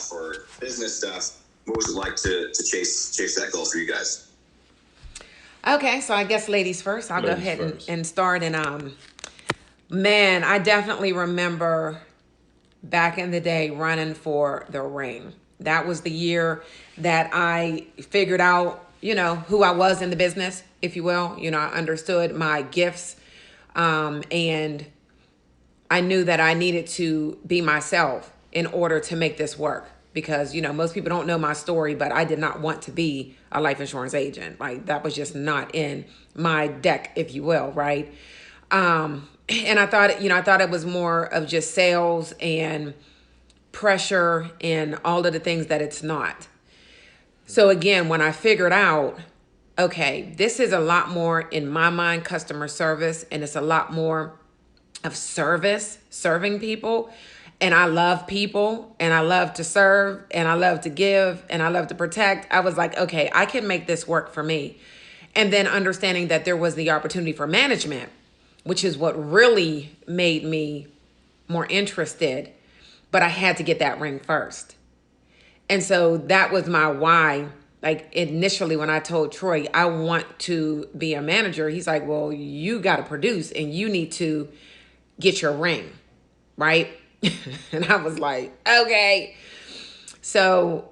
stuff or business stuff, what was it like to chase that goal for you guys? Okay, so I guess ladies first. I'll go ahead and start. And man, I definitely remember back in the day running for the ring. That was the year that I figured out, who I was in the business, if you will. I understood my gifts, and I knew that I needed to be myself in order to make this work. Because, most people don't know my story, but I did not want to be a life insurance agent. Like, that was just not in my deck, if you will, right? And I thought it was more of just sales and pressure and all of the things that it's not. So again, when I figured out, okay, this is a lot more, in my mind, customer service, and it's a lot more of serving people. And I love people, and I love to serve, and I love to give, and I love to protect. I was like, okay, I can make this work for me. And then understanding that there was the opportunity for management, which is what really made me more interested. But I had to get that ring first. And so that was my why. Like, initially when I told Troy, I want to be a manager, he's like, well, you got to produce and you need to get your ring, right? And I was like, okay. So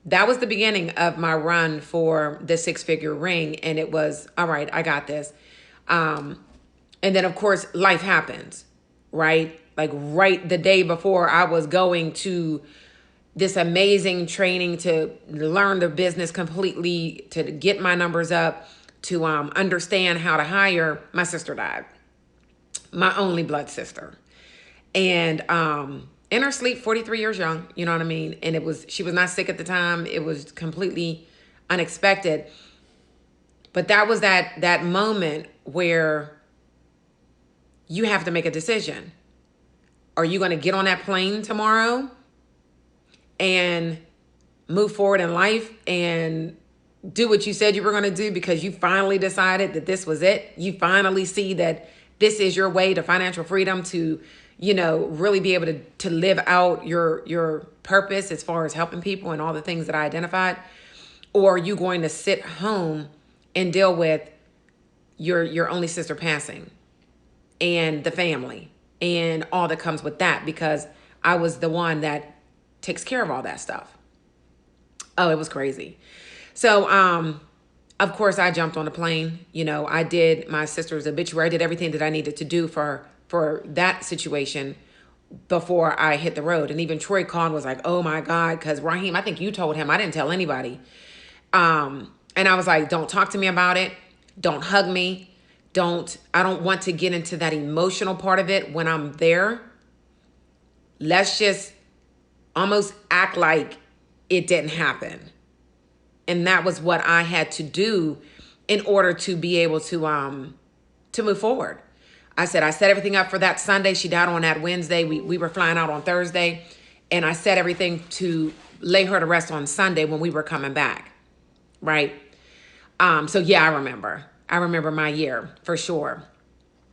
that was the beginning of my run for the 6-figure ring. And it was, all right, I got this. And then, of course, life happens, right? Like right the day before I was going to this amazing training to learn the business completely, to get my numbers up, to understand how to hire, my sister died. My only blood sister. And in her sleep, 43 years young, you know what I mean? And she was not sick at the time. It was completely unexpected. But that was that moment where you have to make a decision. Are you going to get on that plane tomorrow and move forward in life and do what you said you were going to do because you finally decided that this was it? You finally see that this is your way to financial freedom, to, really be able to live out your purpose as far as helping people and all the things that I identified? Or are you going to sit home and deal with your only sister passing and the family and all that comes with that? Because I was the one that takes care of all that stuff. Oh, it was crazy. So, of course, I jumped on a plane. I did my sister's obituary. I did everything that I needed to do for that situation before I hit the road. And even Troy called and was like, oh my God, because Rahim, I think you told him. I didn't tell anybody. And I was like, don't talk to me about it. Don't hug me. I don't want to get into that emotional part of it when I'm there. Let's just almost act like it didn't happen. And that was what I had to do in order to be able to move forward. I set everything up for that Sunday. She died on that Wednesday. We were flying out on Thursday. And I set everything to lay her to rest on Sunday when we were coming back. Right? So yeah, I remember my year for sure.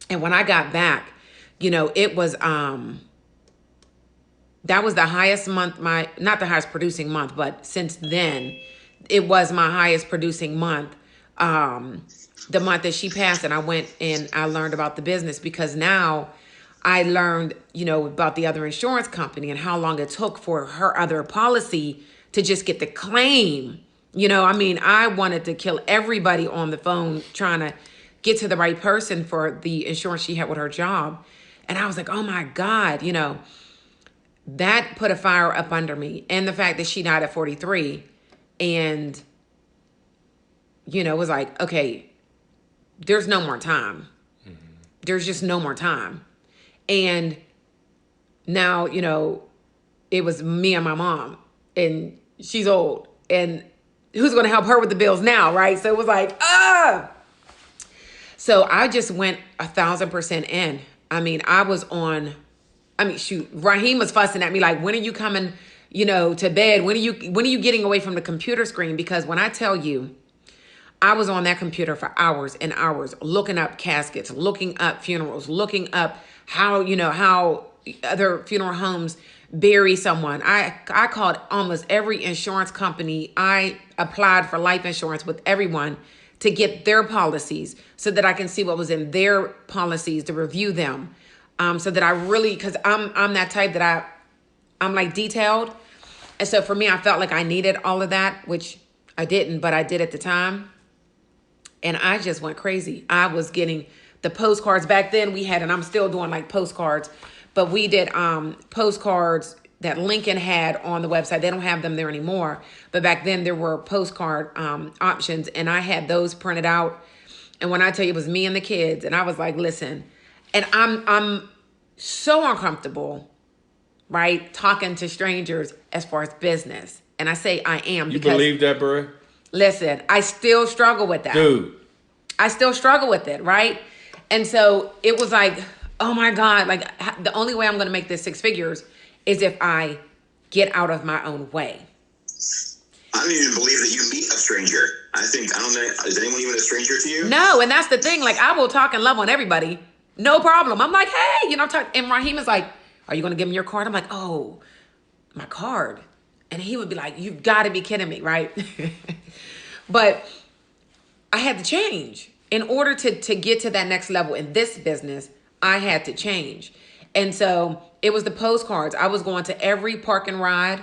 And when I got back, it was, that was the highest month, not the highest producing month, but since then, it was my highest producing month. The month that she passed, and I went and I learned about the business, because now I learned, about the other insurance company and how long it took for her other policy to just get the claim. I wanted to kill everybody on the phone trying to get to the right person for the insurance she had with her job. And I was like, oh my God, that put a fire up under me. And the fact that she died at 43, and, it was like, okay, there's no more time. Mm-hmm. There's just no more time. And now, it was me and my mom, and she's old, and who's going to help her with the bills now, right? So it was like, So I just went 1,000% in. I was on, shoot, Rahim was fussing at me like, when are you coming, to bed? When are you getting away from the computer screen? Because when I tell you, I was on that computer for hours and hours, looking up caskets, looking up funerals, looking up how other funeral homes bury someone. I called almost every insurance company. I applied for life insurance with everyone to get their policies so that I can see what was in their policies, to review them. So that I really, because I'm that type that I'm like detailed. And so for me, I felt like I needed all of that, which I didn't, but I did at the time. And I just went crazy. I was getting the postcards back then we had, and I'm still doing like postcards, but we did postcards that Lincoln had on the website. They don't have them there anymore. But back then there were postcard options, and I had those printed out. And when I tell you it was me and the kids, and I was like, listen, and I'm so uncomfortable, right, talking to strangers as far as business. And I say I am. You believe that, bro? Listen, I still struggle with that. Dude. I still struggle with it, right? And so it was like, oh my God, like the only way I'm going to make this 6 figures is if I get out of my own way. I don't even believe that you meet a stranger. I don't know, is anyone even a stranger to you? No, and that's the thing. Like, I will talk and love on everybody. No problem. I'm like, hey, and Rahim is like, are you going to give me your card? I'm like, oh, my card. And he would be like, you've got to be kidding me, right? But I had to change. In order to get to that next level in this business, I had to change. And so it was the postcards. I was going to every park and ride.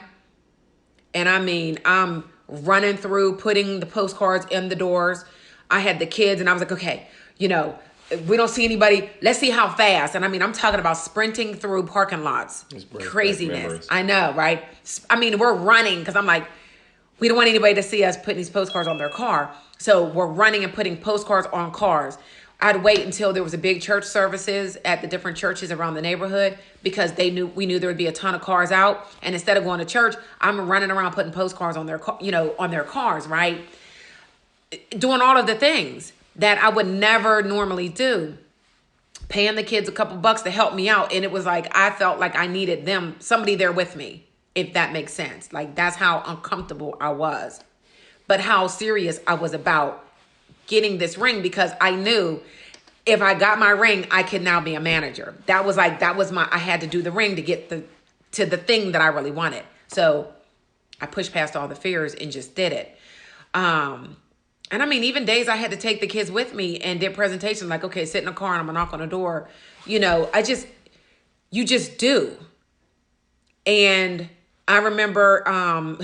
And I mean, I'm running through, putting the postcards in the doors. I had the kids and I was like, okay, we don't see anybody. Let's see how fast. And I mean, I'm talking about sprinting through parking lots. Craziness. I know, right? I mean, we're running because I'm like, we don't want anybody to see us putting these postcards on their car. So we're running and putting postcards on cars. I'd wait until there was a big church services at the different churches around the neighborhood because we knew there would be a ton of cars out. And instead of going to church, I'm running around putting postcards on on their cars, right? Doing all of the things that I would never normally do. Paying the kids a couple bucks to help me out. And it was like, I felt like I needed somebody there with me, if that makes sense. Like, that's how uncomfortable I was. But how serious I was about getting this ring, because I knew if I got my ring, I could now be a manager. I had to do the ring to get to the thing that I really wanted. So I pushed past all the fears and just did it. And I mean, even days I had to take the kids with me and did presentations like, okay, sit in a car and I'm gonna knock on a door. You just do. And I remember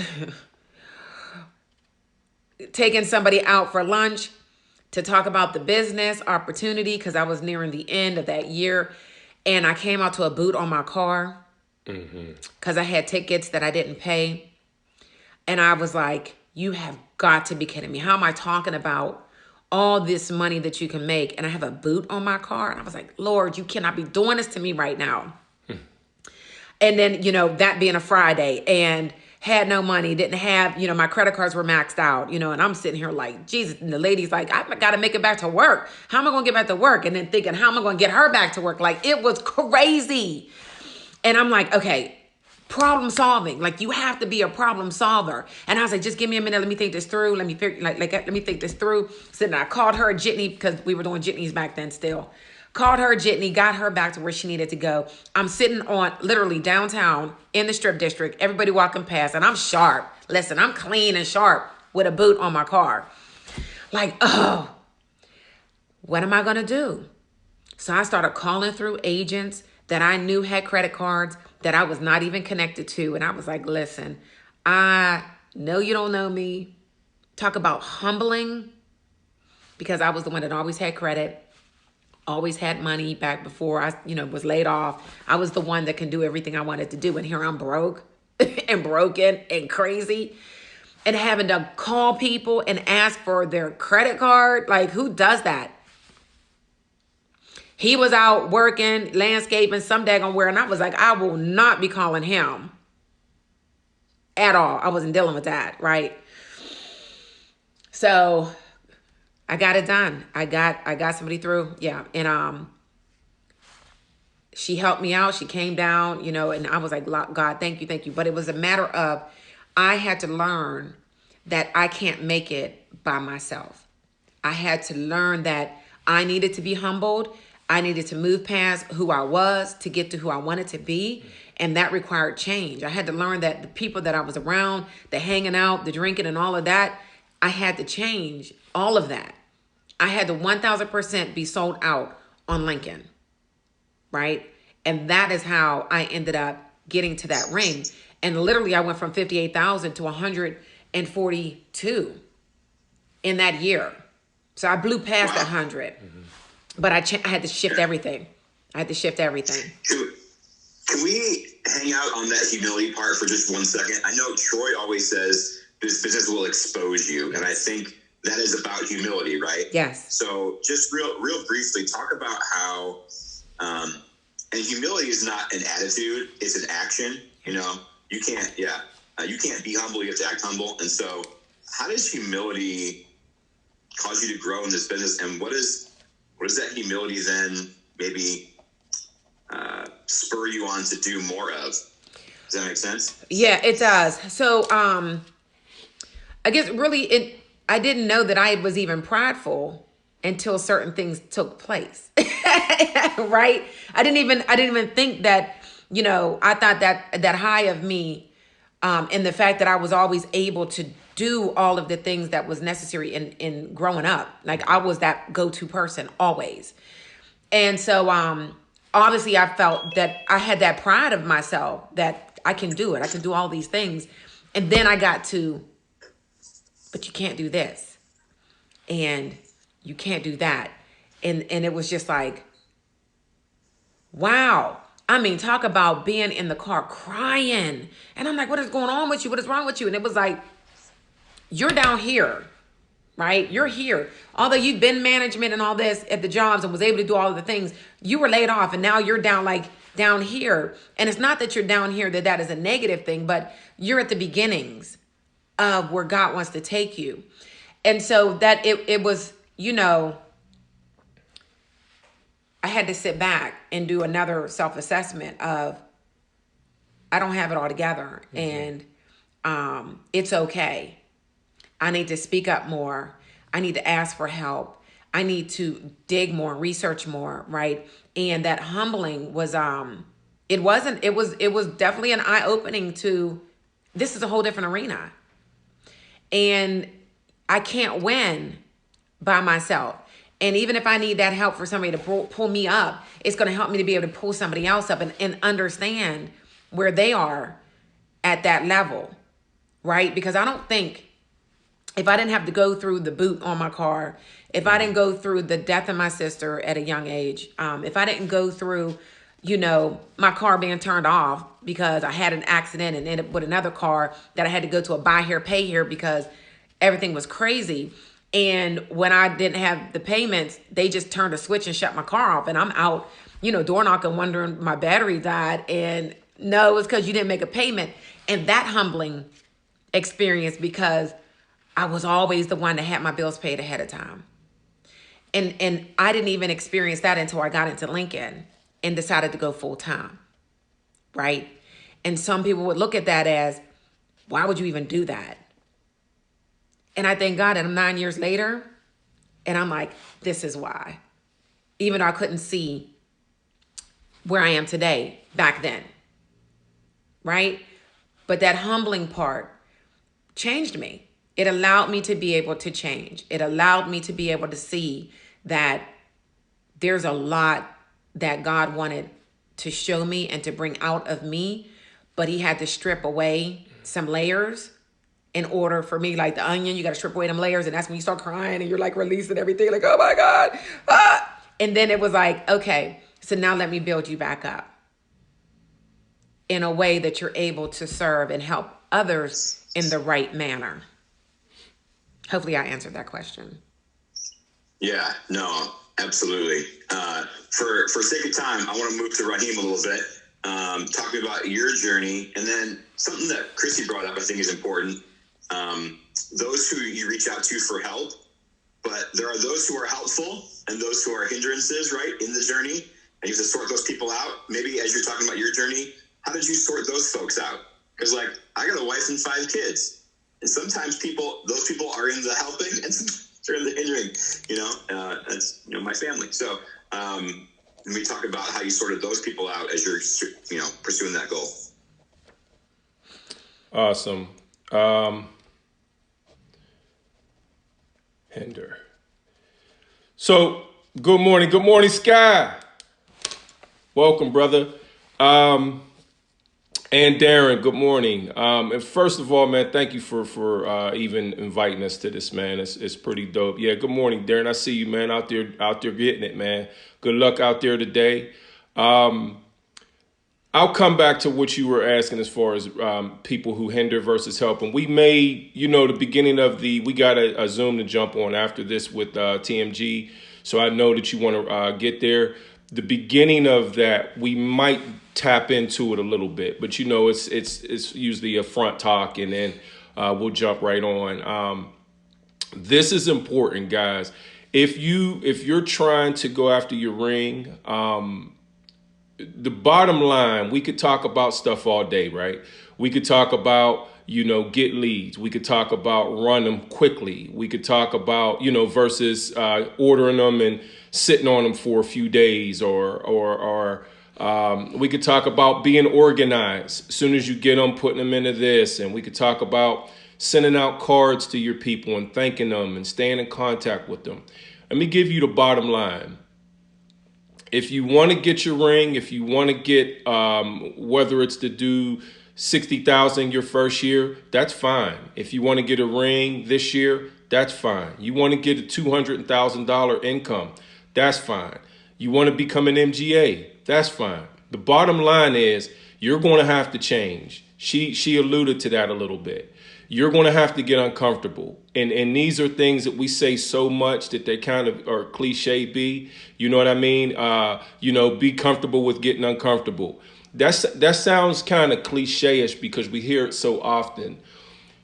taking somebody out for lunch to talk about the business opportunity because I was nearing the end of that year. And I came out to a boot on my car because I had tickets that I didn't pay. And I was like, you have got to be kidding me. How am I talking about all this money that you can make and I have a boot on my car? And I was like, Lord, you cannot be doing this to me right now. And then, that being a Friday and had no money, didn't have, my credit cards were maxed out, and I'm sitting here like, Jesus. And the lady's like, I got to make it back to work. How am I going to get back to work? And then thinking, how am I going to get her back to work? Like, it was crazy. And I'm like, okay, problem solving. Like, you have to be a problem solver. And I was like, just give me a minute. Let me think this through. Let me think this through. So then I called her a jitney because we were doing jitneys back then still. Called her a jitney, got her back to where she needed to go. I'm sitting on literally downtown in the strip district, everybody walking past, and I'm sharp. Listen, I'm clean and sharp with a boot on my car. Like, oh, what am I going to do? So I started calling through agents that I knew had credit cards that I was not even connected to. And I was like, listen, I know you don't know me. Talk about humbling, because I was the one that always had credit. Always had money back before I, was laid off. I was the one that can do everything I wanted to do. And here I'm broke and broken and crazy and having to call people and ask for their credit card. Like, who does that? He was out working, landscaping, some daggone where. And I was like, I will not be calling him at all. I wasn't dealing with that, right? So I got it done. I got somebody through. Yeah. And she helped me out. She came down, and I was like, God, thank you. But it was a matter of, I had to learn that I can't make it by myself. I had to learn that I needed to be humbled. I needed to move past who I was to get to who I wanted to be. And that required change. I had to learn that the people that I was around, the hanging out, the drinking and all of that, I had to change all of that. I had to 1000% be sold out on Lincoln, right? And that is how I ended up getting to that ring. And literally I went from 58,000 to 142 in that year. So I blew past that 100. But I had to shift everything. I had to shift everything. Can we hang out on that humility part for just 1 second? I know Troy always says this business will expose you. And I think that is about humility, right? Yes. So just real briefly, talk about how, and humility is not an attitude, it's an action. You can't be humble, you have to act humble. And so how does humility cause you to grow in this business? And what does that humility then maybe spur you on to do more of? Does that make sense? Yeah, it does. So I guess really I didn't know that I was even prideful until certain things took place. Right? I didn't even think that, I thought that high of me and the fact that I was always able to do all of the things that was necessary in growing up. Like I was that go-to person always. And so obviously I felt that I had that pride of myself that I can do it. I can do all these things. And then I got to, but you can't do this. And you can't do that. And it was just like, wow. I mean, talk about being in the car crying. And I'm like, what is going on with you? What is wrong with you? And it was like, you're down here, right? You're here. Although you've been management and all this at the jobs and was able to do all of the things, you were laid off and now you're down here. And it's not that you're down here, that is a negative thing, but you're at the beginnings of where God wants to take you. And so that it was, I had to sit back and do another self-assessment of, I don't have it all together. And it's okay. I need to speak up more. I need to ask for help. I need to dig more, research more, right? And that humbling was, it was definitely an eye-opening to, this is a whole different arena. And I can't win by myself. And even if I need that help for somebody to pull me up, it's going to help me to be able to pull somebody else up and understand where they are at that level, right? Because I don't think, if I didn't have to go through the boot on my car, if I didn't go through the death of my sister at a young age, if I didn't go through, my car being turned off because I had an accident and ended up with another car that I had to go to a buy here, pay here because everything was crazy. And when I didn't have the payments, they just turned a switch and shut my car off. And I'm out, door knocking, wondering my battery died. And no, it's because you didn't make a payment. And that humbling experience, because I was always the one that had my bills paid ahead of time. And I didn't even experience that until I got into Lincoln and decided to go full time, right? And some people would look at that as, why would you even do that? And I thank God that I'm 9 years later, and I'm like, this is why. Even though I couldn't see where I am today back then, right? But that humbling part changed me. It allowed me to be able to change. It allowed me to be able to see that there's a lot that God wanted to show me and to bring out of me, but he had to strip away some layers in order for me, like the onion, you got to strip away them layers. And that's when you start crying and you're like releasing everything, like, oh my God. Ah! And then it was like, okay, so now let me build you back up in a way that you're able to serve and help others in the right manner. Hopefully I answered that question. Yeah, no, absolutely. For sake of time, I want to move to Rahim a little bit, talking about your journey. And then something that Chrissy brought up, I think is important. Those who you reach out to for help, but there are those who are helpful and those who are hindrances, right, in the journey. And you have to sort those people out. Maybe as you're talking about your journey, how did you sort those folks out? Because like, I got a wife and 5 kids. And sometimes those people are in the helping and they're in the hindering, that's, my family. So, and we talk about how you sorted those people out as you're, pursuing that goal. Awesome. Hinder. So, good morning. Good morning, Sky. Welcome, brother. And Darren, good morning. And first of all, man, thank you for even inviting us to this, man. It's pretty dope. Yeah, good morning, Darren. I see you, man, out there getting it, man. Good luck out there today. I'll come back to what you were asking as far as people who hinder versus help. And we made, the beginning of we got a Zoom to jump on after this with TMG. So I know that you want to get there. The beginning of that, we might tap into it a little bit, but it's usually a front talk, and then we'll jump right on. This is important, guys. If you're trying to go after your ring, the bottom line, we could talk about stuff all day, right? We could talk about, get leads. We could talk about run them quickly. We could talk about, versus ordering them and sitting on them for a few days, or we could talk about being organized. As soon as you get them, putting them into this. And we could talk about sending out cards to your people and thanking them and staying in contact with them. Let me give you the bottom line. If you want to get your ring, if you want to get, whether it's to do 60,000 your first year, that's fine. If you want to get a ring this year, that's fine. You want to get a $200,000 income, that's fine. You want to become an MGA, that's fine. The bottom line is you're going to have to change. She alluded to that a little bit. You're going to have to get uncomfortable. And these are things that we say so much that they kind of are cliche be. You know what I mean? Be comfortable with getting uncomfortable. That sounds kind of cliche-ish because we hear it so often.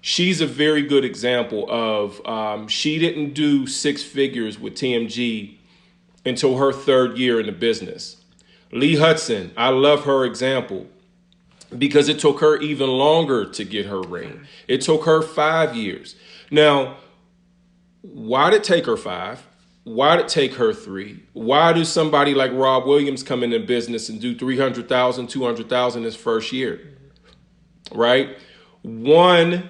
She's a very good example of she didn't do six figures with TMG until her third year in the business. Lee Hudson, I love her example, because it took her even longer to get her ring. It took her 5 years. Now, why did it take her 5? Why did it take her 3? Why do somebody like Rob Williams come into business and do 300,000, 200,000 his first year? Right? One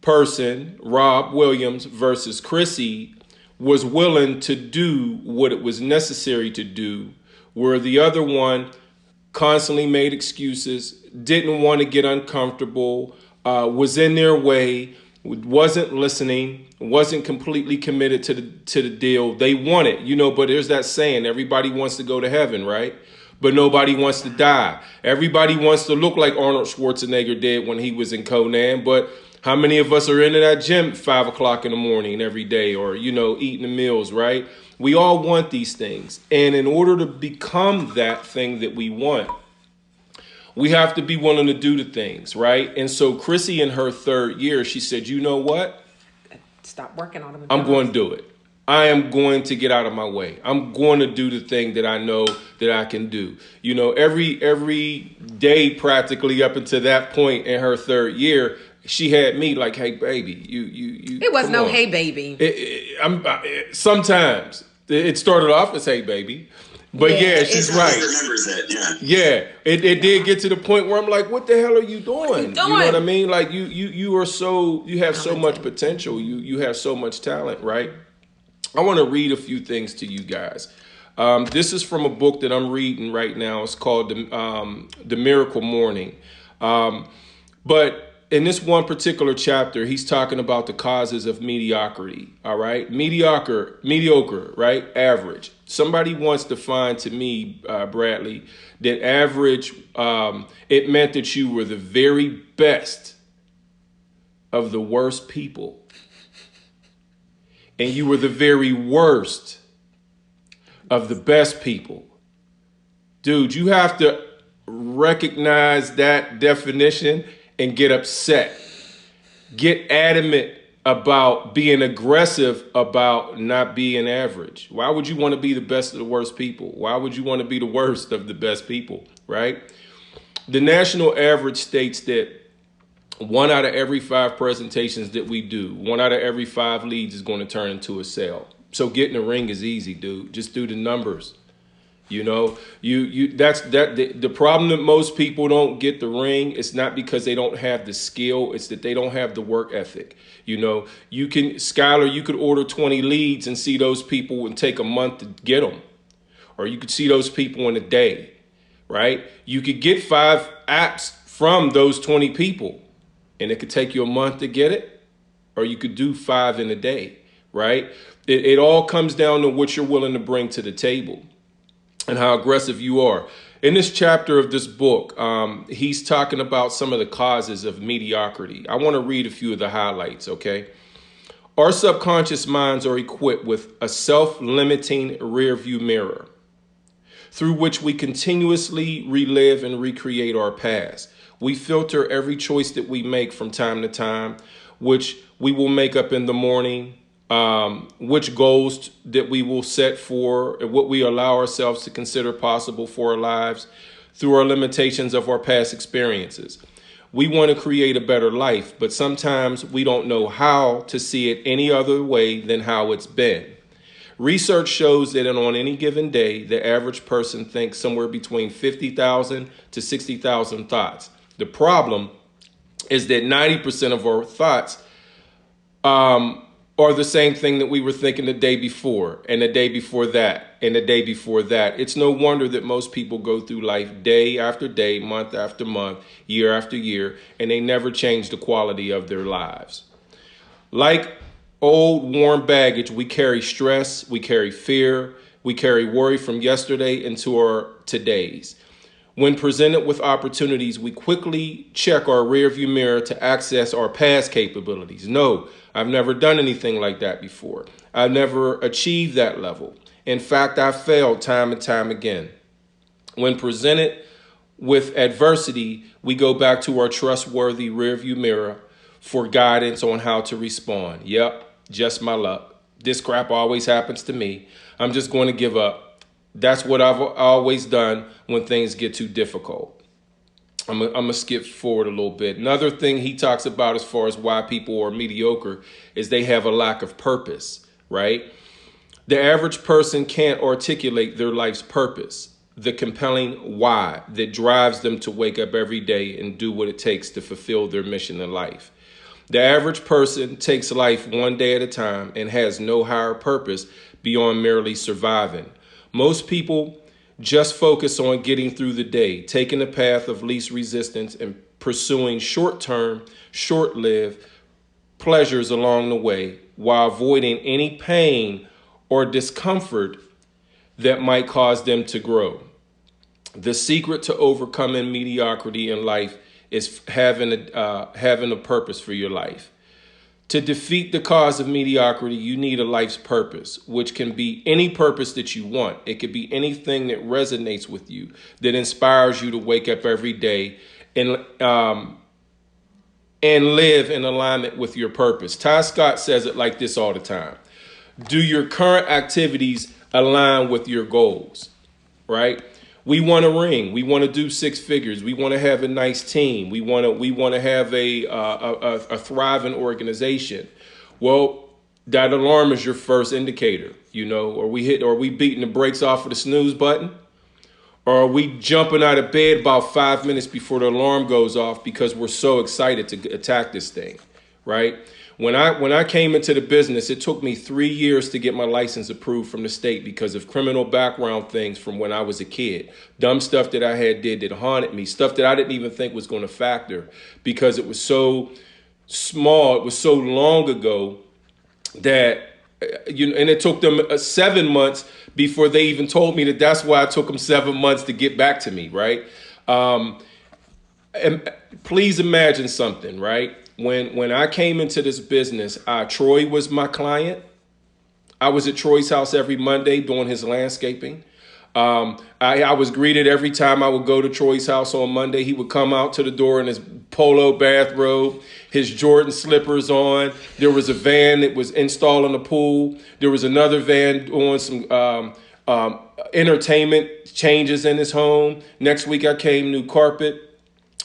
person, Rob Williams versus Chrissy, was willing to do what it was necessary to do, where the other one constantly made excuses, didn't want to get uncomfortable, was in their way, wasn't listening, wasn't completely committed to the deal. They want it, but there's that saying, everybody wants to go to heaven, right? But nobody wants to die. Everybody wants to look like Arnold Schwarzenegger did when he was in Conan, but how many of us are into that gym at 5 o'clock in the morning every day, or, eating the meals, right? We all want these things. And in order to become that thing that we want, we have to be willing to do the things, right? And so Chrissy, in her third year, she said, you know what? Stop working on them. I'm going to do it. I am going to get out of my way. I'm going to do the thing that I know that I can do. Every day practically up until that point in her third year, she had me like, hey, baby, you. It was no, hey, baby. Sometimes it started off as hey, baby. But yeah, she's right. Remembers it, yeah. It did get to the point where I'm like, what the hell are you doing? You know what I mean? Like you have so much potential. You have so much talent, right? I want to read a few things to you guys. This is from a book that I'm reading right now. It's called The Miracle Morning. But in this one particular chapter, he's talking about the causes of mediocrity. All right. Mediocre, right? Average. Somebody once defined to me, Bradley, that average, it meant that you were the very best of the worst people. And you were the very worst of the best people. Dude, you have to recognize that definition and get upset. Get adamant about being aggressive about not being average. Why would you want to be the best of the worst people? Why would you want to be the worst of the best people, right? The national average states that 1 out of every 5 presentations that we do, 1 out of every 5 leads is going to turn into a sale. So getting a ring is easy, dude. Just do the numbers. You know, the problem that most people don't get the ring. It's not because they don't have the skill. It's that they don't have the work ethic. You know, Skylar, you could order 20 leads and see those people and take a month to get them. Or you could see those people in a day, right? You could get 5 apps from those 20 people and it could take you a month to get it. Or you could do 5 in a day, right? It all comes down to what you're willing to bring to the table and how aggressive you are. In this chapter of this book, he's talking about some of the causes of mediocrity. I want to read a few of the highlights, okay? Our subconscious minds are equipped with a self-limiting rearview mirror through which we continuously relive and recreate our past. We filter every choice that we make from time to time, which we will make up in the morning, which goals that we will set for, what we allow ourselves to consider possible for our lives through our limitations of our past experiences. We want to create a better life, but sometimes we don't know how to see it any other way than how it's been. Research shows that on any given day, the average person thinks somewhere between 50,000 to 60,000 thoughts. The problem is that 90% of our thoughts are the same thing that we were thinking the day before, and the day before that, and the day before that. It's no wonder that most people go through life day after day, month after month, year after year, and they never change the quality of their lives. Like old worn baggage, we carry stress, we carry fear, we carry worry from yesterday into our todays. When presented with opportunities, we quickly check our rearview mirror to access our past capabilities. No, I've never done anything like that before. I've never achieved that level. In fact, I've failed time and time again. When presented with adversity, we go back to our trustworthy rearview mirror for guidance on how to respond. Yep, just my luck. This crap always happens to me. I'm just going to give up. That's what I've always done when things get too difficult. I'm going to skip forward a little bit. Another thing he talks about as far as why people are mediocre is they have a lack of purpose, right? The average person can't articulate their life's purpose, the compelling why that drives them to wake up every day and do what it takes to fulfill their mission in life. The average person takes life one day at a time and has no higher purpose beyond merely surviving. Most people just focus on getting through the day, taking the path of least resistance and pursuing short-term, short-lived pleasures along the way while avoiding any pain or discomfort that might cause them to grow. The secret to overcoming mediocrity in life is having a purpose for your life. To defeat the cause of mediocrity, you need a life's purpose, which can be any purpose that you want. It could be anything that resonates with you, that inspires you to wake up every day and live in alignment with your purpose. Ty Scott says it like this all the time. Do your current activities align with your goals, right? We want a ring. We want to do 6 figures. We want to have a nice team. We want to have a thriving organization. Well, that alarm is your first indicator. You know, are we beating the brakes off of the snooze button? Or are we jumping out of bed about 5 minutes before the alarm goes off because we're so excited to attack this thing, right? When I came into the business, it took me 3 years to get my license approved from the state because of criminal background things from when I was a kid. Dumb stuff that I had did that haunted me, stuff that I didn't even think was going to factor because it was so small, it was so long ago that, and it took them 7 months before they even told me that that's why it took them 7 months to get back to me, right? And please imagine something, right? When I came into this business, Troy was my client. I was at Troy's house every Monday doing his landscaping. I was greeted every time I would go to Troy's house on Monday. He would come out to the door in his polo bathrobe, his Jordan slippers on. There was a van that was installing a pool. There was another van doing some entertainment changes in his home. Next week I came, new carpet.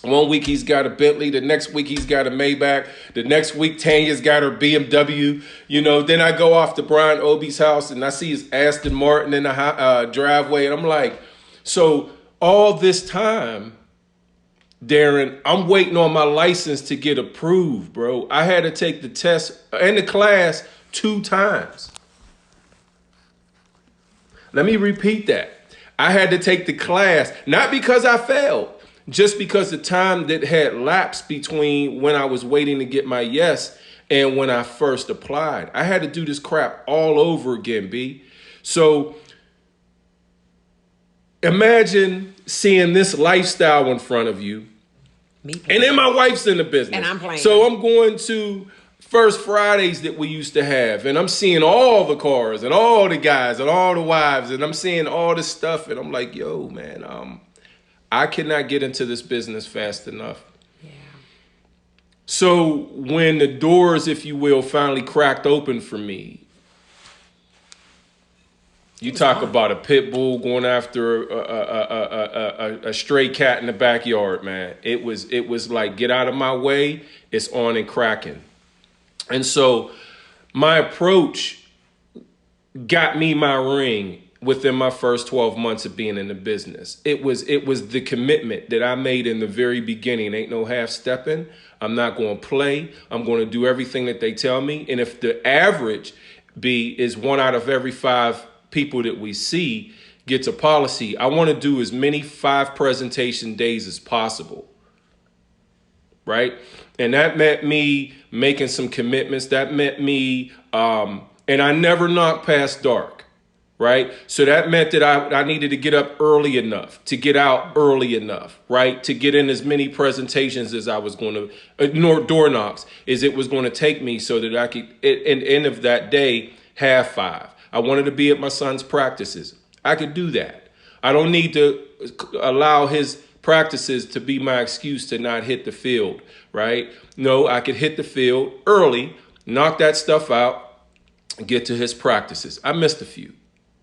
1 week he's got a Bentley, the next week he's got a Maybach, the next week Tanya's got her BMW. Then I go off to Brian Obi's house and I see his Aston Martin in the driveway, and I'm like, so all this time, Darren, I'm waiting on my license to get approved, bro. I had to take the test and the class 2 times. Let me repeat that. I had to take the class, not because I failed, just because the time that had lapsed between when I was waiting to get my yes and when I first applied. I had to do this crap all over again, B. So imagine seeing this lifestyle in front of you. And then my wife's in the business. And I'm playing. So I'm going to First Fridays that we used to have, and I'm seeing all the cars and all the guys and all the wives, and I'm seeing all this stuff, and I'm like, yo, man, I cannot get into this business fast enough. Yeah. So when the doors, if you will, finally cracked open for me, you talk about a pit bull going after a stray cat in the backyard, man. It was like, get out of my way. It's on and cracking. And so my approach got me my ring within my first 12 months of being in the business. It was the commitment that I made in the very beginning. Ain't no half stepping. I'm not going to play. I'm going to do everything that they tell me. And if the average is 1 out of every 5 people that we see gets a policy, I want to do as many 5 presentation days as possible. Right? And that meant me making some commitments. That meant me, and I never knocked past dark, right? So that meant that I needed to get up early enough, to get out early enough, right? To get in as many presentations as I was going to, door knocks, as it was going to take me so that I could, at the end of that day, have 5. I wanted to be at my son's practices. I could do that. I don't need to allow his practices to be my excuse to not hit the field, right? No, I could hit the field early, knock that stuff out, get to his practices. I missed a few,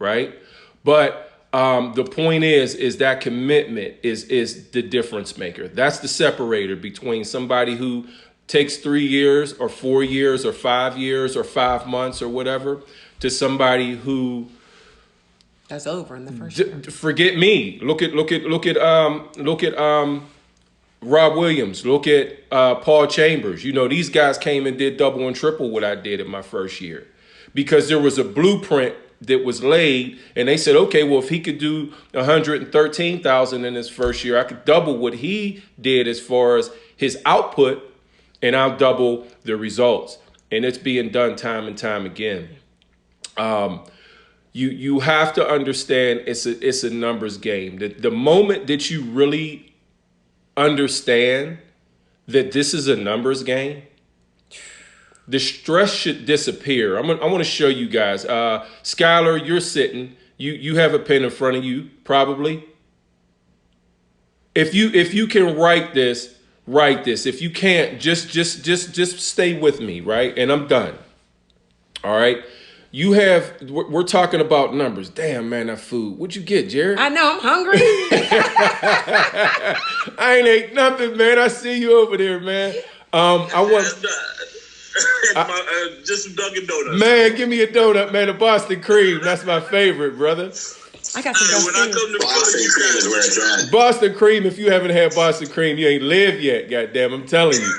right? But the point is that commitment is the difference maker. That's the separator between somebody who takes 3 years or 4 years or 5 years or 5 months or whatever to somebody who that's over in the first year. Forget me. Look at Rob Williams. Look at Paul Chambers. These guys came and did double and triple what I did in my first year because there was a blueprint that was laid, and they said, okay, well, if he could do 113,000 in his first year, I could double what he did as far as his output, and I'll double the results. And it's being done time and time again. You have to understand it's a numbers game. The moment that you really understand that this is a numbers game, the stress should disappear. I want to show you guys. Skylar, you're sitting. You have a pen in front of you, probably. If you can write this. If you can't, just stay with me, right? And I'm done. All right. We're talking about numbers. Damn, man, that food. What'd you get, Jared? I know, I'm hungry. I ain't ate nothing, man. I see you over there, man. Just some Dunkin' Donuts. Man, give me a donut, man. A Boston cream. That's my favorite, brother. I got some when I come to Boston cream is where it's at. Boston cream. If you haven't had Boston cream, you ain't lived yet. Goddamn, I'm telling you.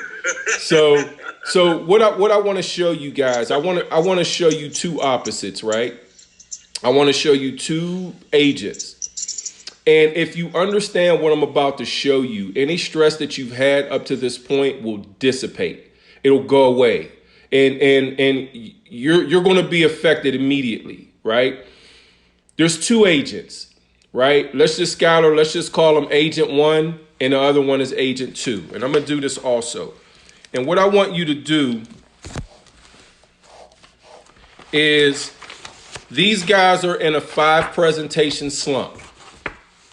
So what I want to show you guys, I want to show you 2 opposites, right? I want to show you 2 agents. And if you understand what I'm about to show you, any stress that you've had up to this point will dissipate. It'll go away. And you're going to be affected immediately, right? There's 2 agents, right? Let's just call them Agent 1 and the other one is Agent 2. And I'm going to do this also. And what I want you to do is these guys are in a 5 presentation slump,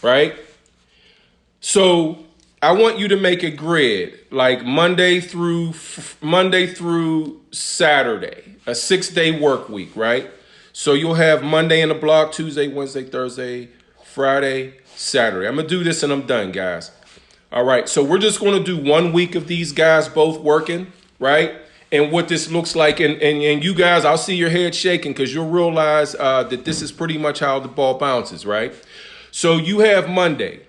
right? So I want you to make a grid like Monday through Saturday, a 6-day work week, right? So you'll have Monday in the block, Tuesday, Wednesday, Thursday, Friday, Saturday. I'm going to do this and I'm done, guys. All right, so we're just going to do 1 week of these guys both working, right? And what this looks like. And you guys, I'll see your head shaking because you'll realize that this is pretty much how the ball bounces, right? So you have Monday,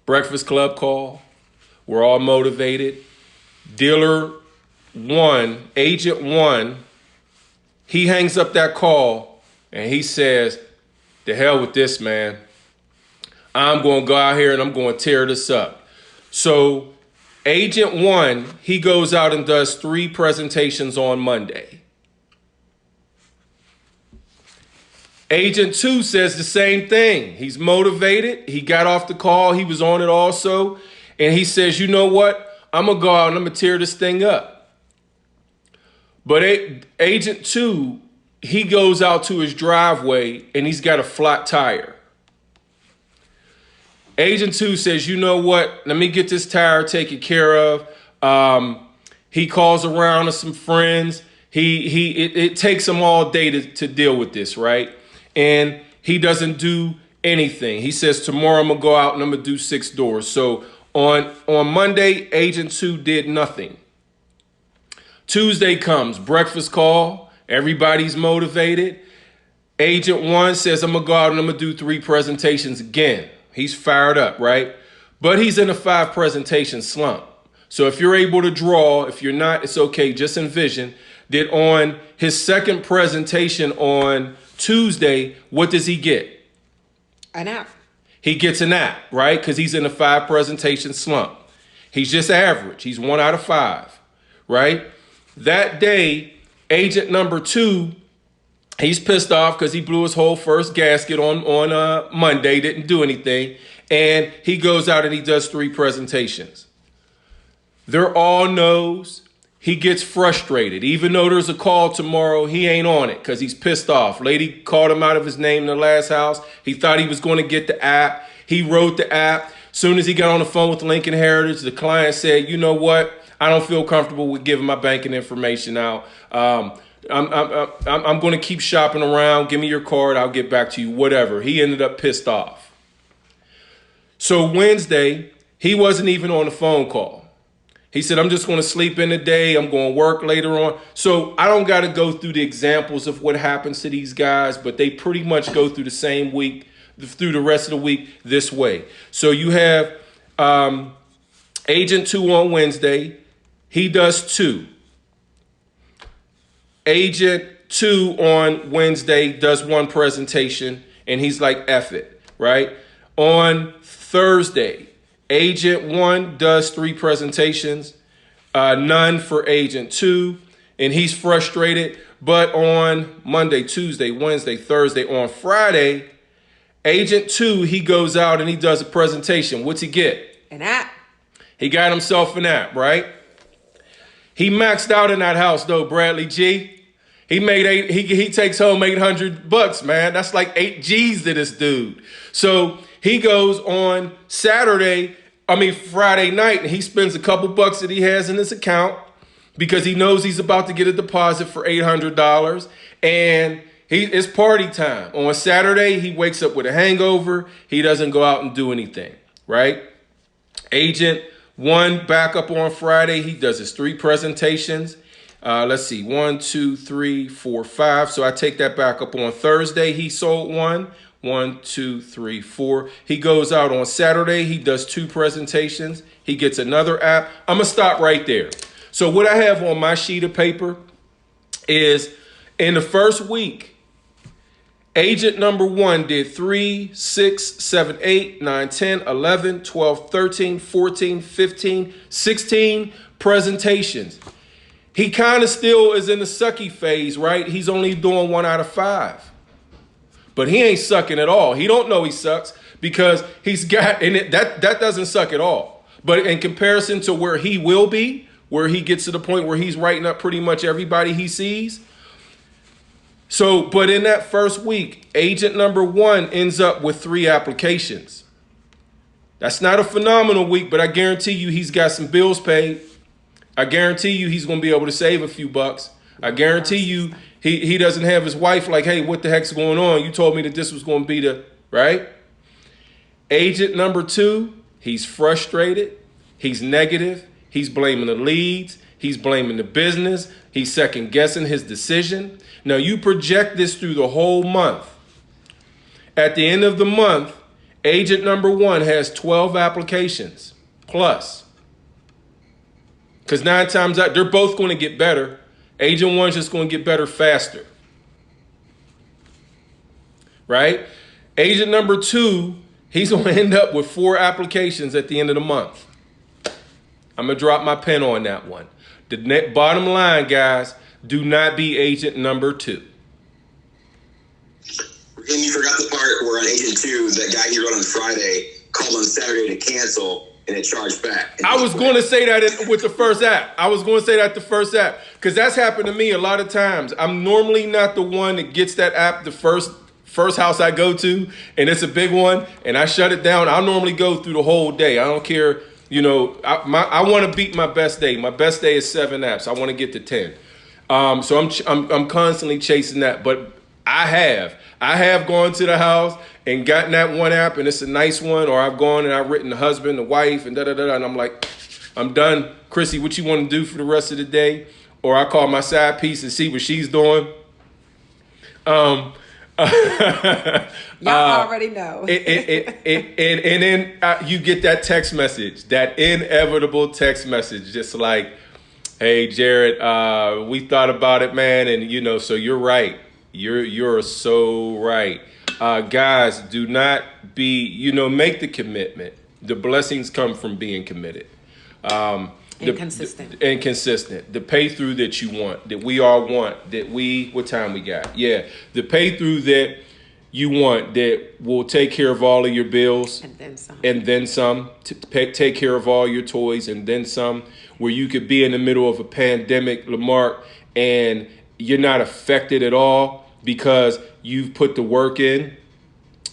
Breakfast Club call. We're all motivated. Dealer 1, agent 1, he hangs up that call and he says, "The hell with this, man. I'm going to go out here and I'm going to tear this up." So agent 1, he goes out and does 3 presentations on Monday. Agent 2 says the same thing. He's motivated. He got off the call. He was on it also. And he says, "You know what? I'm going to go out and I'm going to tear this thing up." But agent 2, he goes out to his driveway and he's got a flat tire. Agent 2 says, "You know what? Let me get this tire taken care of." He calls around to some friends. It takes him all day to deal with this, right? And he doesn't do anything. He says, "Tomorrow I'm going to go out and I'm going to do 6 doors." So on Monday, agent 2 did nothing. Tuesday comes, breakfast call. Everybody's motivated. Agent 1 says, "I'm going to go out and I'm going to do 3 presentations again." He's fired up, right? But he's in a 5 presentation slump. So if you're able to draw, if you're not, it's okay. Just envision that on his second presentation on Tuesday, what does he get? An app. He gets an app, right? Because he's in a 5 presentation slump. He's just average. He's 1 out of 5, right? That day, agent number 2, he's pissed off because he blew his whole first gasket on Monday, didn't do anything. And he goes out and he does 3 presentations. They're all no's. He gets frustrated. Even though there's a call tomorrow, he ain't on it because he's pissed off. Lady called him out of his name in the last house. He thought he was going to get the app. He wrote the app. Soon as he got on the phone with Lincoln Heritage, the client said, "You know what? I don't feel comfortable with giving my banking information out. I'm going to keep shopping around. Give me your card. I'll get back to you." Whatever. He ended up pissed off. So Wednesday, he wasn't even on the phone call. He said, "I'm just going to sleep in the day. I'm going to work later on." So I don't got to go through the examples of what happens to these guys, but they pretty much go through the same week, through the rest of the week this way. So you have agent 2 on Wednesday. He does 2. Agent 2 on Wednesday does 1 presentation, and he's like, "F it," right? On Thursday, agent 1 does 3 presentations, none for agent 2, and he's frustrated. But on Monday, Tuesday, Wednesday, Thursday, on Friday, agent 2, he goes out and he does a presentation. What's he get? An app. He got himself an app, right? He maxed out in that house though, Bradley G. He takes home $800, man. That's like 8 G's to this dude. So he goes on Friday night, and he spends a couple bucks that he has in his account because he knows he's about to get a deposit for $800, and it's party time. On Saturday, he wakes up with a hangover. He doesn't go out and do anything, right? Agent 1 back up on Friday. He does his 3 presentations. Let's see, 1, 2, 3, 4, 5. So I take that back up on Thursday. He sold 1. 1, 2, 3, 4. He goes out on Saturday. He does 2 presentations. He gets another app. I'm going to stop right there. So what I have on my sheet of paper is in the first week, agent number 1 did 3, 6, 7, 8, 9, 10, 11, 12, 13, 14, 15, 16 presentations. He kind of still is in the sucky phase, right? He's only doing 1 out of 5. But he ain't sucking at all. He don't know he sucks because he's got, and that doesn't suck at all. But in comparison to where he will be, where he gets to the point where he's writing up pretty much everybody he sees. So, but in that first week, agent number 1 ends up with 3 applications. That's not a phenomenal week, but I guarantee you he's got some bills paid. I guarantee you he's going to be able to save a few bucks. I guarantee you he doesn't have his wife like, "Hey, what the heck's going on? You told me that this was going to be the," right? Agent number 2, He's frustrated. He's negative. He's blaming the leads. He's blaming the business. He's second guessing his decision. Now you project this through the whole month. At the end of the month, agent number 1 has 12 applications plus. Because 9 times out, they're both going to get better. Agent 1's just going to get better faster. Right? Agent number 2, he's going to end up with 4 applications at the end of the month. I'm going to drop my pen on that one. The bottom line, guys, do not be agent number 2. And you forgot the part where on agent 2, that guy he wrote on Friday called on Saturday to cancel and it charged back. I was going to say that with the first app. I was going to say that the first app because that's happened to me a lot of times. I'm normally not the one that gets that app the first house I go to, and it's a big one, and I shut it down. I'll normally go through the whole day. I don't care. You know, I want to beat my best day. My best day is 7 apps. I want to get to 10. So I'm constantly chasing that. But I have gone to the house and gotten that one app, and it's a nice one. Or I've gone and I've written the husband, the wife, and and I'm like, I'm done. Chrissy, what you want to do for the rest of the day? Or I call my side piece and see what she's doing. Y'all already know. And then you get that text message, that inevitable text message, just like, hey, Jared, we thought about it, man. And, you know, so you're right. You're so right. Guys, do not be, you know, make the commitment. The blessings come from being committed. Consistent. And consistent. The pay through that you want, that we all want, what time we got? Yeah. The pay through that you want that will take care of all of your bills. And then some. And then some. Take care of all your toys and then some. Where you could be in the middle of a pandemic, Lamarck, and you're not affected at all because you've put the work in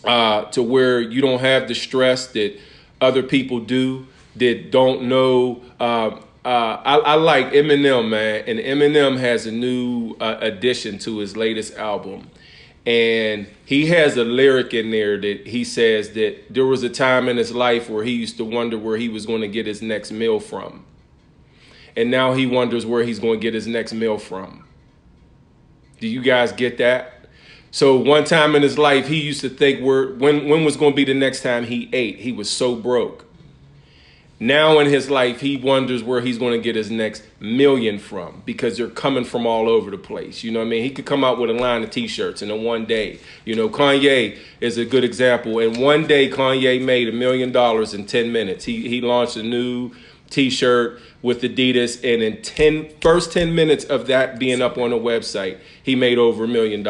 to where you don't have the stress that other people do that don't know. I like Eminem, man, and Eminem has a new addition to his latest album. And he has a lyric in there that he says that there was a time in his life where he used to wonder where he was going to get his next meal from. And now he wonders where he's going to get his next meal from. Do you guys get that? So one time in his life, he used to think when was going to be the next time he ate. He was so broke. Now in his life, he wonders where he's going to get his next million from because they're coming from all over the place. You know what I mean? He could come out with a line of T-shirts in one day. You know, Kanye is a good example. In one day, Kanye made $1 million in 10 minutes. He launched a new T-shirt with Adidas, and in first 10 minutes of that being up on the website, he made over $1 million.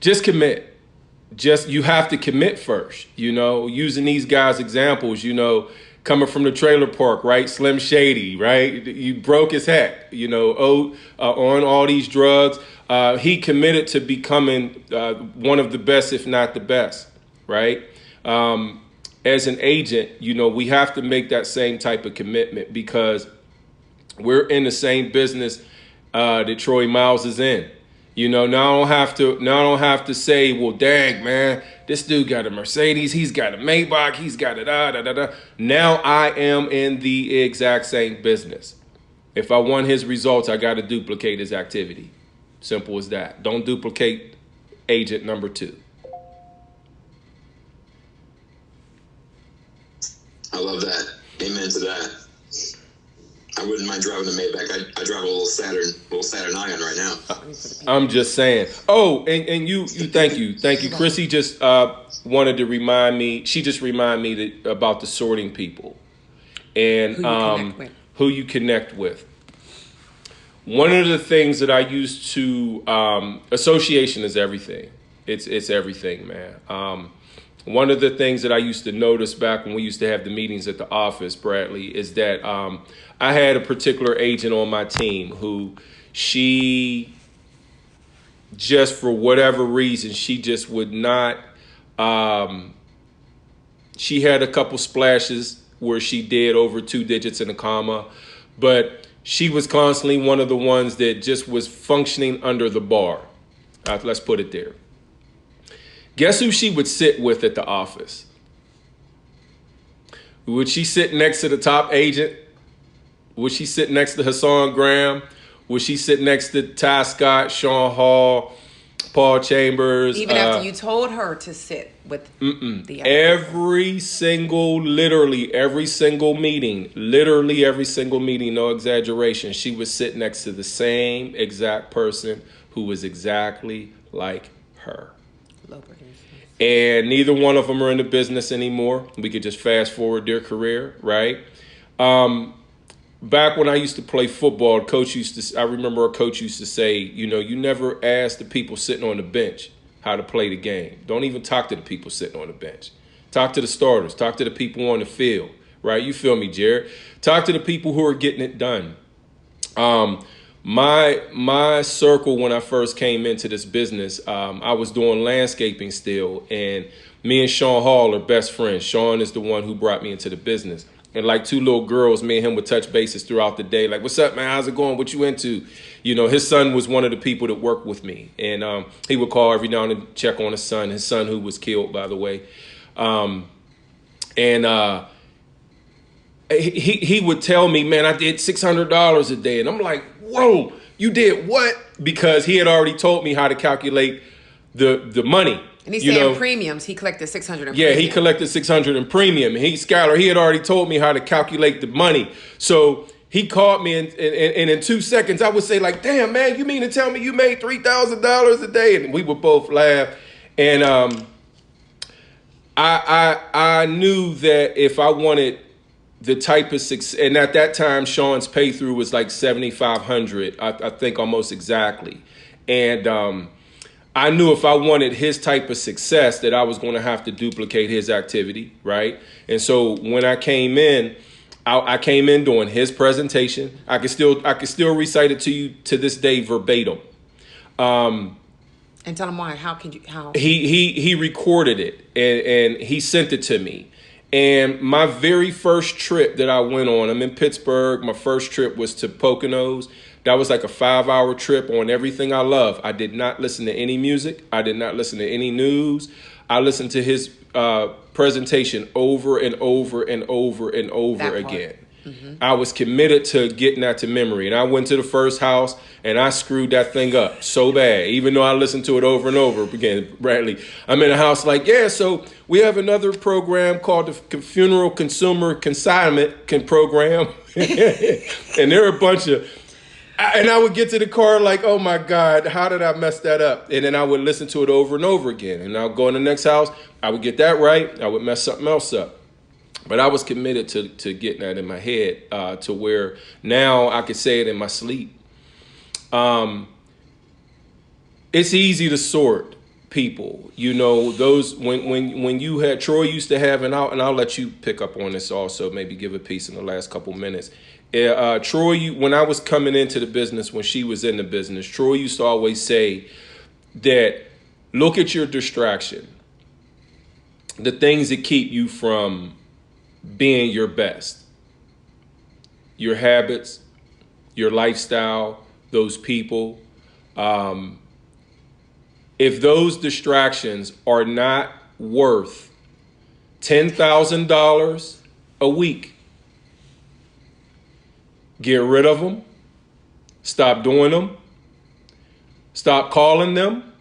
Just commit. You have to commit first, you know, using these guys' examples, you know, coming from the trailer park, right? Slim Shady, right? You broke as heck, you know, on all these drugs. He committed to becoming one of the best, if not the best, right? As an agent, you know, we have to make that same type of commitment because we're in the same business that Troy Miles is in. You know, now I don't have to say, well, dang, man, this dude got a Mercedes, he's got a Maybach, he's got a da-da-da-da. Now I am in the exact same business. If I want his results, I got to duplicate his activity. Simple as that. Don't duplicate agent number 2. I love that. Amen to that. I wouldn't mind driving a Maybach. I drive a little Saturn Ion right now. I'm just saying. Oh, and you thank you. Chrissy just wanted to remind me. She just reminded me about the sorting people and who you connect with. One of the things that I used to association is everything. It's everything, man. One of the things that I used to notice back when we used to have the meetings at the office, Bradley, is that I had a particular agent on my team who she just for whatever reason, she just would not. She had a couple splashes where she did over 2 digits and a comma, but she was constantly one of the ones that just was functioning under the bar. Let's put it there. Guess who she would sit with at the office? Would she sit next to the top agent? Would she sit next to Hassan Graham? Would she sit next to Ty Scott, Sean Hall, Paul Chambers? Even after you told her to sit with the literally every single meeting, no exaggeration, she would sit next to the same exact person who was exactly like her. And neither one of them are in the business anymore. We could just fast forward their career, right? Back when I used to play football, I remember a coach used to say, you know, you never ask the people sitting on the bench how to play the game. Don't even talk to the people sitting on the bench. Talk to the starters. Talk to the people on the field, right? You feel me, Jared? Talk to the people who are getting it done. My circle when I first came into this business, I was doing landscaping still, and me and Sean Hall are best friends. Sean is the one who brought me into the business. And like two little girls, me and him would touch bases throughout the day. Like, what's up, man? How's it going? What you into? You know, his son was one of the people that worked with me. And he would call every now and then, check on his son who was killed, by the way. He would tell me, man, I did $600 a day. And I'm like, whoa, you did what? Because he had already told me how to calculate the money. And he's saying premiums. He collected $600 in premium. He collected $600 in premium. He had already told me how to calculate the money. So he called me, and in 2 seconds, I would say, like, damn, man, you mean to tell me you made $3,000 a day? And we would both laugh. And I knew that if I wanted the type of success, and at that time, Sean's pay through was like $7,500, I think almost exactly. And I knew if I wanted his type of success that I was going to have to duplicate his activity, right? And so when I came in, I came in doing his presentation. I could still recite it to you to this day verbatim. And tell him why. How? He recorded it and he sent it to me. And my very first trip that I went on, I'm in Pittsburgh. My first trip was to Poconos. That was like a 5-hour trip on everything I love. I did not listen to any music. I did not listen to any news. I listened to his presentation over and over and over and over again. Mm-hmm. I was committed to getting that to memory. And I went to the first house and I screwed that thing up so bad, even though I listened to it over and over again. Bradley, I'm in a house like, so we have another program called the Funeral Consumer Consignment Program. And there are a bunch of... And I would get to the car like, oh, my God, how did I mess that up? And then I would listen to it over and over again. And I'll go in the next house. I would get that right. I would mess something else up. But I was committed to getting that in my head to where now I could say it in my sleep. It's easy to sort people. You know, those when you had Troy used to have, and I'll let you pick up on this also, maybe give a piece in the last couple minutes. Troy, when I was coming into the business, when she was in the business, Troy used to always say that look at your distraction, the things that keep you from being your best, your habits, your lifestyle, those people. If those distractions are not worth $10,000 a week, get rid of them. Stop doing them. Stop calling them.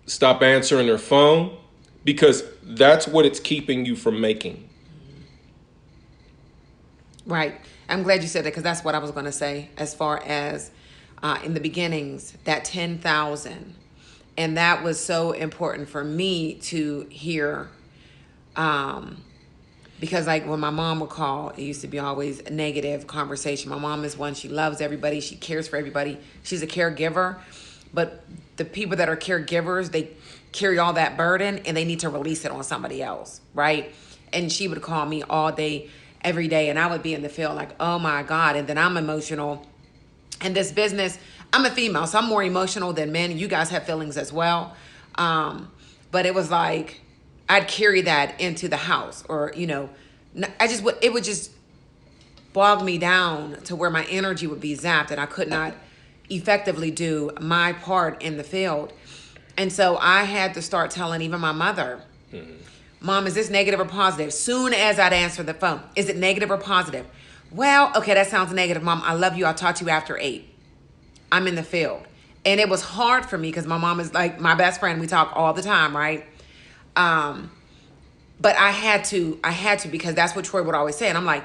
Stop answering their phone, because that's what it's keeping you from making. Right. I'm glad you said that, because that's what I was going to say as far as in the beginnings, that 10,000. And that was so important for me to hear, because like when my mom would call, it used to be always a negative conversation. My mom is one, she loves everybody. She cares for everybody. She's a caregiver. But the people that are caregivers, they carry all that burden and they need to release it on somebody else, right? And she would call me all day, every day. And I would be in the field like, oh my God. And then I'm emotional. And this business, I'm a female, so I'm more emotional than men. You guys have feelings as well. But it was like, I'd carry that into the house, or, you know, it would just bog me down to where my energy would be zapped and I could not effectively do my part in the field. And so I had to start telling even my mother, Mom, is this negative or positive? Soon as I'd answer the phone, is it negative or positive? Well, okay, that sounds negative, Mom. I love you. I'll talk to you after 8. I'm in the field. And it was hard for me because my mom is like my best friend. We talk all the time, right? But I had to because that's what Troy would always say. And I'm like,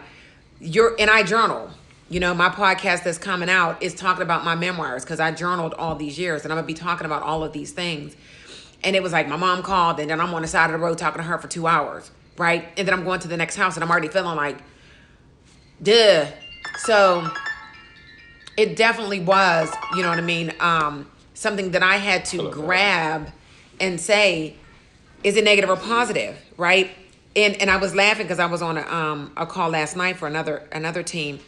and I journal. You know, my podcast that's coming out is talking about my memoirs because I journaled all these years, and I'm gonna be talking about all of these things. And it was like my mom called, and then I'm on the side of the road talking to her for 2 hours, right? And then I'm going to the next house, and I'm already feeling like, duh. So it definitely was, you know what I mean, something that I had to grab and say, is it negative or positive, right? And I was laughing because I was on a call last night for another team,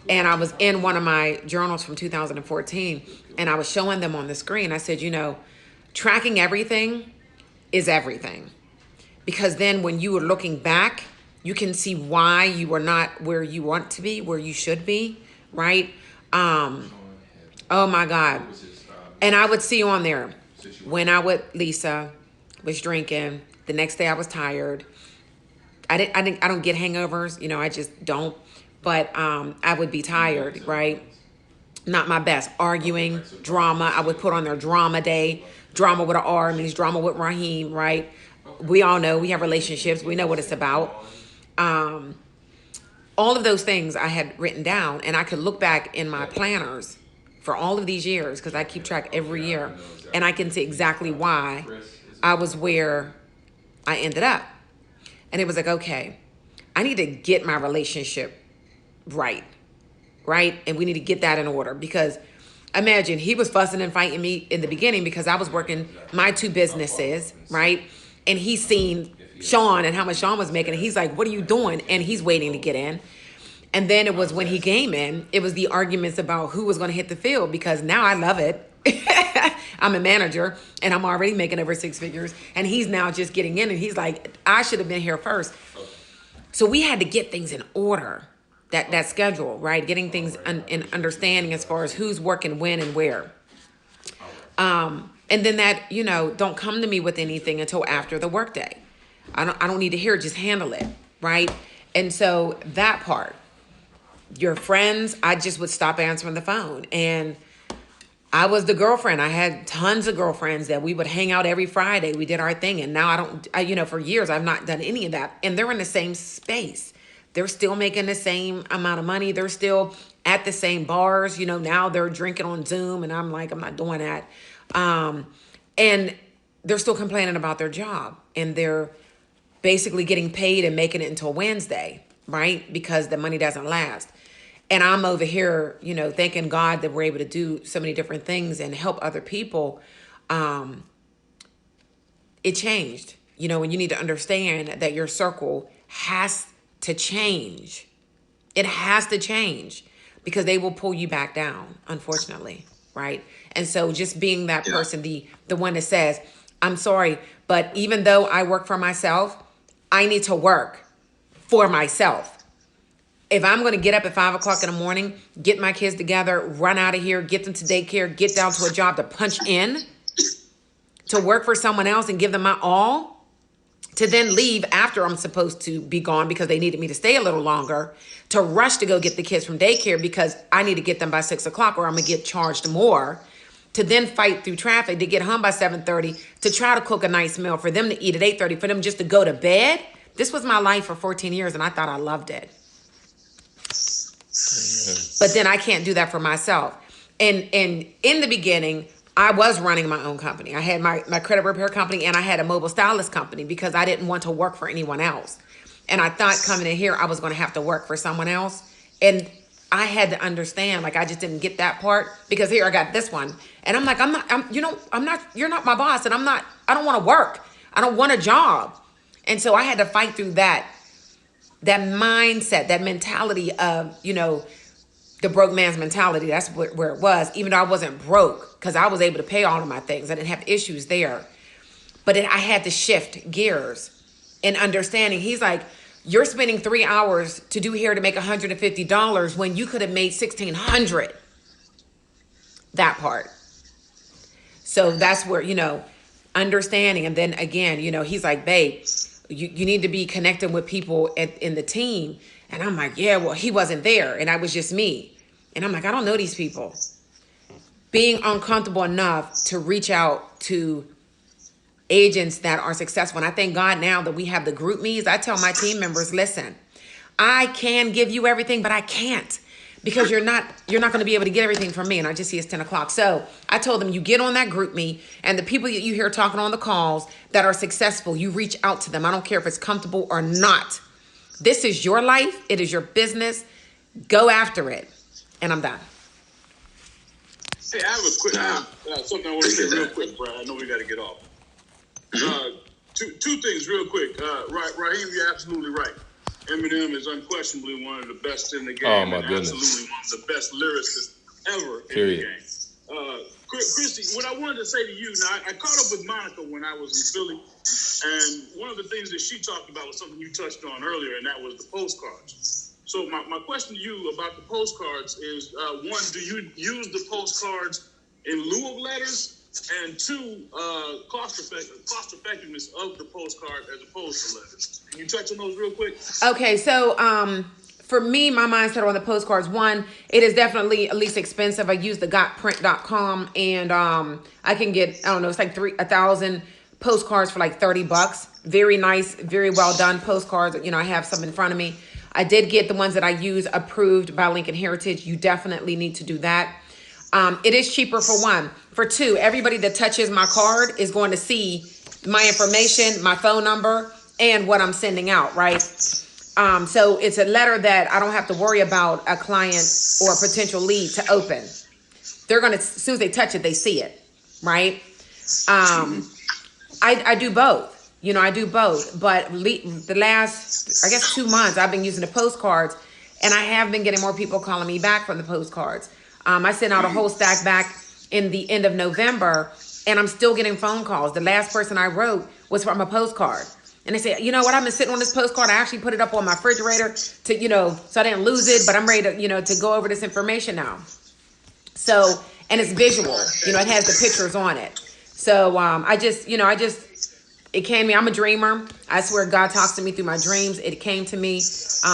and I was in one of my journals from 2014, and I was showing them on the screen. I said, you know, tracking everything is everything, because then when you are looking back, you can see why you were not where you want to be, where you should be, right? Oh my God. And I would see on there when Lisa was drinking, the next day I was tired. I don't get hangovers, you know, I just don't. But I would be tired, right? Not my best. Arguing, drama. I would put on their drama day. Drama with an R means drama with Rahim, right? We all know we have relationships. We know what it's about. All of those things I had written down, and I could look back in my planners for all of these years because I keep track every year, and I can see exactly why I was where I ended up. And it was like, okay, I need to get my relationship right? And we need to get that in order, because imagine he was fussing and fighting me in the beginning because I was working my 2 businesses, right? And he's seen Sean and how much Sean was making. And he's like, what are you doing? And he's waiting to get in. And then it was when he came in, it was the arguments about who was going to hit the field, because now I love it. I'm a manager and I'm already making over 6 figures. And he's now just getting in, and he's like, I should have been here first. So we had to get things in order. That schedule, right? Getting things in understanding as far as who's working when and where. And then that, you know, don't come to me with anything until after the workday. I don't need to hear it, just handle it, right? And so that part, your friends, I just would stop answering the phone. And I was the girlfriend. I had tons of girlfriends that we would hang out every Friday. We did our thing. And now you know, for years, I've not done any of that. And they're in the same space. They're still making the same amount of money. They're still at the same bars. You know, now they're drinking on Zoom, and I'm like, I'm not doing that. And they're still complaining about their job, and they're basically getting paid and making it until Wednesday, right? Because the money doesn't last. And I'm over here, you know, thanking God that we're able to do so many different things and help other people. It changed, you know, and you need to understand that your circle has to change. It has to change, because they will pull you back down, unfortunately, right? And so just being that person, the one that says, I'm sorry, but even though I work for myself, I need to work for myself. If I'm going to get up at 5 o'clock in the morning, get my kids together, run out of here, get them to daycare, get down to a job to punch in, to work for someone else and give them my all, to then leave after I'm supposed to be gone because they needed me to stay a little longer, to rush to go get the kids from daycare because I need to get them by 6 o'clock or I'm going to get charged more, to then fight through traffic to get home by 7:30, to try to cook a nice meal for them to eat at 8:30, for them just to go to bed. This was my life for 14 years, and I thought I loved it. But then I can't do that for myself. And in the beginning, I was running my own company. I had my credit repair company, and I had a mobile stylist company because I didn't want to work for anyone else. And I thought coming in here, I was going to have to work for someone else. And I had to understand, like, I just didn't get that part, because here I got this one. And I'm like, you're not my boss. And I don't want to work. I don't want a job. And so I had to fight through that mindset, that mentality of, you know, the broke man's mentality. That's where it was, even though I wasn't broke, because I was able to pay all of my things. I didn't have issues there. But I had to shift gears and understanding. He's like, you're spending 3 hours to do hair to make $150 when you could have made $1,600. That part. So that's where, you know, understanding. And then again, you know, he's like, babe, you need to be connecting with people in the team. And I'm like, yeah, well, he wasn't there. And I was just me. And I'm like, I don't know these people. Being uncomfortable enough to reach out to agents that are successful. And I thank God now that we have the group meetings. I tell my team members, listen, I can give you everything, but I can't, because you're not going to be able to get everything from me. And I just see it's 10 o'clock. So I told them, you get on that group me, and the people that you hear talking on the calls that are successful, you reach out to them. I don't care if it's comfortable or not. This is your life. It is your business. Go after it. And I'm done. Hey, I have a quick something I want to say real quick, Brad. I know we got to get off. Two things real quick. Rahim, you're absolutely right. Eminem is unquestionably one of the best in the game. Oh, my goodness. Absolutely one of the best lyricists ever Period. in the game. Christy, what I wanted to say to you, now, I caught up with Monica when I was in Philly, and one of the things that she talked about was something you touched on earlier, and that was the postcards. So my question to you about the postcards is, one, do you use the postcards in lieu of letters? And two, cost effectiveness of the postcard as opposed to letters. Can you touch on those real quick? Okay, so for me, my mindset on the postcards, one, it is definitely at least expensive. I use the gotprint.com, and I can get, I don't know, it's like 1,000 postcards for like $30. Very nice, very well done postcards. You know, I have some in front of me. I did get the ones that I use approved by Lincoln Heritage. You definitely need to do that. It is cheaper for one. For two, everybody that touches my card is going to see my information, my phone number, and what I'm sending out, right? So it's a letter that I don't have to worry about a client or a potential lead to open. They're going to, as soon as they touch it, they see it, right? I do both. You know, I do both. But the last, I guess, 2 months, I've been using the postcards, and I have been getting more people calling me back from the postcards. I sent out a whole stack back in the end of November, and I'm still getting phone calls. The last person I wrote was from a postcard. And they say, you know what, I've been sitting on this postcard. I actually put it up on my refrigerator to, you know, so I didn't lose it, but I'm ready to, you know, to go over this information now. So, and it's visual, you know, it has the pictures on it. So it came to me. I'm a dreamer. I swear God talks to me through my dreams. It came to me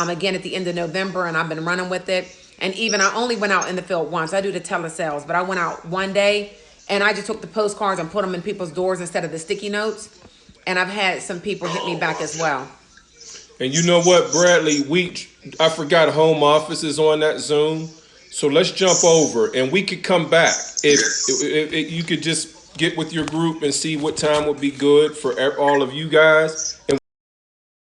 again at the end of November, and I've been running with it. And even I only went out in the field once. I do the telesales, but I went out one day and I just took the postcards and put them in people's doors instead of the sticky notes. And I've had some people hit me back as well. And you know what, Bradley? I forgot home office is on that Zoom. So let's jump over and we could come back. If you could just get with your group and see what time would be good for all of you guys. And